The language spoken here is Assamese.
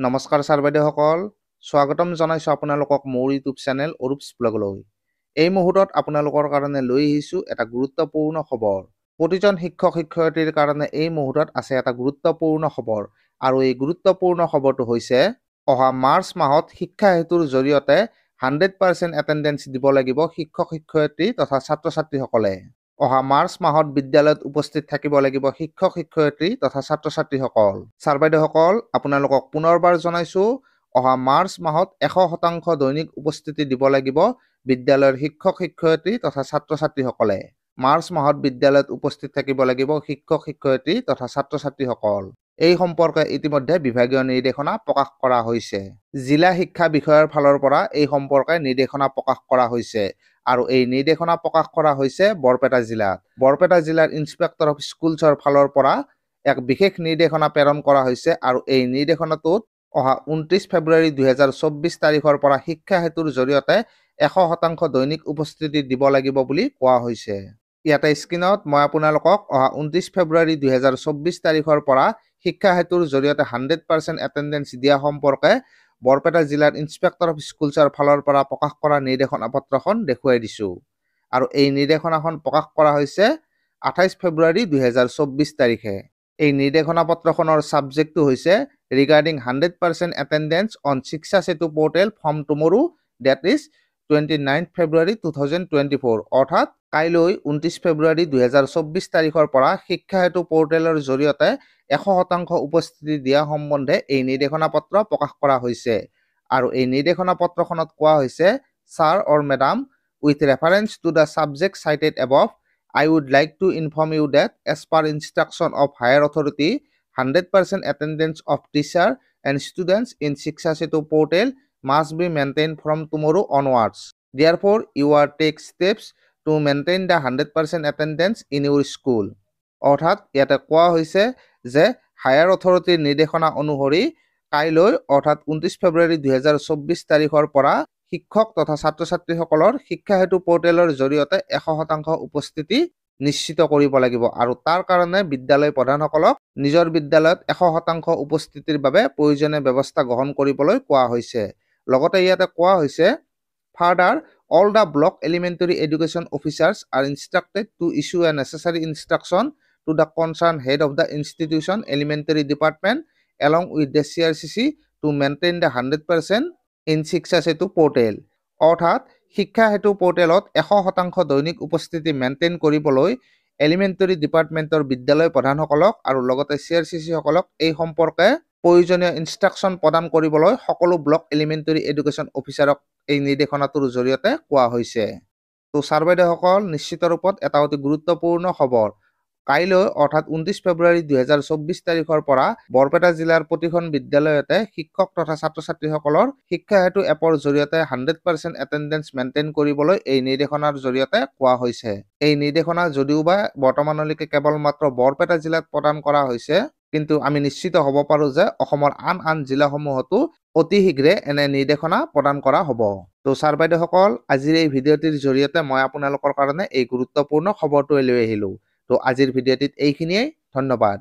নমস্কাৰ ছাৰ বাইদেউসকল, স্বাগতম জনাইছোঁ আপোনালোকক মোৰ ইউটিউব চেনেল অৰূপছ ব্লগলৈ। এই মুহূৰ্তত আপোনালোকৰ কাৰণে লৈ আহিছোঁ এটা গুৰুত্বপূৰ্ণ খবৰ। প্ৰতিজন শিক্ষক শিক্ষয়িত্ৰীৰ কাৰণে এই মুহূৰ্তত আছে এটা গুৰুত্বপূৰ্ণ খবৰ, আৰু এই গুৰুত্বপূৰ্ণ খবৰটো হৈছে অহা মাৰ্চ মাহত শিক্ষা সেতুৰ জৰিয়তে 100% এটেণ্ডেঞ্চ দিব লাগিব শিক্ষক শিক্ষয়িত্ৰী তথা ছাত্ৰ ছাত্ৰীসকলে। অহা মাৰ্চ মাহত বিদ্যালয়ত উপস্থিত থাকিব লাগিব শিক্ষক শিক্ষয়িত্ৰী তথা ছাত্ৰ ছাত্ৰীসকল। ছাৰ বাইদেউসকল, আপোনালোকক পুনৰবাৰ জনাইছোঁ, অহা মাৰ্চ মাহত 100% দৈনিক উপস্থিতি দিব লাগিব বিদ্যালয়ৰ শিক্ষক শিক্ষয়িত্ৰী তথা ছাত্ৰ ছাত্ৰীসকলে। মাৰ্চ মাহত বিদ্যালয়ত উপস্থিত থাকিব লাগিব শিক্ষক শিক্ষয়িত্ৰী তথা ছাত্ৰ ছাত্ৰীসকল। এই সম্পৰ্কে ইতিমধ্যে বিভাগীয় নিৰ্দেশনা প্ৰকাশ কৰা হৈছে। জিলা শিক্ষা বিষয়াৰ ফালৰ পৰা এই সম্পৰ্কে নিৰ্দেশনা প্ৰকাশ কৰা হৈছে, আৰু এই নিৰ্দেশনা প্ৰকাশ কৰা হৈছে বৰপেটা জিলাত। বৰপেটা জিলাৰ ইন্সপেক্টৰ অফ স্কুলছৰ ফালৰ পৰা এক বিশেষ নিৰ্দেশনা প্ৰেৰণ কৰা হৈছে, আৰু এই নিৰ্দেশনাটোত অহা 29 ফেব্ৰুৱাৰী 2024 তাৰিখৰ পৰা শিক্ষা সেতুৰ জৰিয়তে 100% দৈনিক উপস্থিতি দিব লাগিব বুলি কোৱা হৈছে। ইয়াতে স্ক্ৰীনত মই আপোনালোকক অহা 29 ফেব্ৰুৱাৰী 2024 তাৰিখৰ পৰা শিক্ষা সেতুৰ জৰিয়তে 100% এটেণ্ডেঞ্চ দিয়া সম্পৰ্কে বৰপেটা জিলাৰ ইন্সপেক্টৰ অফ স্কুলছৰ ফালৰ পৰা প্ৰকাশ কৰা নিৰ্দেশনা পত্ৰখন দেখুৱাই দিছোঁ। আৰু এই নিৰ্দেশনাখন প্ৰকাশ কৰা হৈছে 28 ফেব্ৰুৱাৰী 2024 তাৰিখে। এই নিৰ্দেশনা পত্ৰখনৰ ছাবজেক্টটো হৈছে regarding 100% attendance on Shiksha Setu portal from tomorrow, date is 29 February 2024, অৰ্থাৎ কাইলৈ 29 ফেব্ৰুৱাৰী 2024 তাৰিখৰ পৰা শিক্ষা সেতু পৰ্টেলৰ জৰিয়তে 100% উপস্থিতি দিয়া সম্বন্ধে এই নিৰ্দেশনা পত্ৰ প্ৰকাশ কৰা হৈছে। আৰু এই নিৰ্দেশনা পত্ৰখনত কোৱা হৈছে, sir or madam, with reference to the subject cited above, I would like to inform you that as per instruction of higher authority, 100% attendance of teacher and students in Shiksha Setu portal must be maintained from tomorrow onwards. Therefore, you are take steps to maintain the 100% attendance in your school. অৰ্থাৎ ইয়াতে কোৱা হৈছে যে হায়াৰ অথৰিটিৰ নিৰ্দেশনা অনুসৰি কাইলৈ অৰ্থাৎ 29 ফেব্ৰুৱাৰী 2024 তাৰিখৰ পৰা শিক্ষক তথা ছাত্ৰ ছাত্ৰীসকলৰ শিক্ষা সেতু পৰ্টেলৰ জৰিয়তে 100% উপস্থিতি নিশ্চিত কৰিব লাগিব, আৰু তাৰ কাৰণে বিদ্যালয় প্ৰধানসকলক নিজৰ বিদ্যালয়ত 100% উপস্থিতিৰ বাবে প্ৰয়োজনীয় ব্যৱস্থা গ্ৰহণ কৰিবলৈ কোৱা হৈছে। লগতে ইয়াতে কোৱা হৈছে, further all the block elementary education officers are instructed to issue a necessary instruction to the concerned head of the institution elementary department along with the CRCC to maintain the 100% in Shiksha Setu portal. অৰ্থাৎ শিক্ষা সেতু পৰ্টেলত 100% দৈনিক উপস্থিতি মেইনটেইন কৰিবলৈ এলিমেণ্টাৰী ডিপাৰ্টমেণ্টৰ বিদ্যালয় প্ৰধানসকলক আৰু লগতে CRCC সকলক এই সম্পৰ্কে প্ৰয়োজনীয় ইনষ্ট্ৰাকশ্যন প্ৰদান কৰিবলৈ সকলো ব্লক এলিমেণ্টাৰী এডুকেশ্যন অফিচাৰক এই নিৰ্দেশনাটোৰ জৰিয়তে কোৱা হৈছে। তো ছাৰ বাইদেউসকল, নিশ্চিত ৰূপত এটা অতি গুৰুত্বপূৰ্ণ খবৰ। কাইলৈ অৰ্থাৎ 29 ফেব্ৰুৱাৰী 2024 তাৰিখৰ পৰা বৰপেটা জিলাৰ প্ৰতিখন বিদ্যালয়তে শিক্ষক তথা ছাত্ৰ ছাত্ৰীসকলৰ শিক্ষা সেতু এপৰ জৰিয়তে 100% এটেণ্ডেঞ্চ মেইনটেইন কৰিবলৈ এই নিৰ্দেশনাৰ জৰিয়তে কোৱা হৈছে। এই নিৰ্দেশনা যদিওবা বৰ্তমানলৈকে কেৱল মাত্ৰ বৰপেটা জিলাত প্ৰদান কৰা হৈছে, কিন্তু আমি নিশ্চিত হ'ব পাৰোঁ যে অসমৰ আন জিলাসমূহতো অতি শীঘ্ৰে এনে নিৰ্দেশনা প্ৰদান কৰা হ'ব। তো ছাৰ বাইদেউসকল, আজিৰ এই ভিডিঅ'টিৰ জৰিয়তে মই আপোনালোকৰ কাৰণে এই গুৰুত্বপূৰ্ণ খবৰটো লৈ আহিলোঁ। তো আজিৰ ভিডিঅ'টিত এইখিনিয়েই। ধন্যবাদ।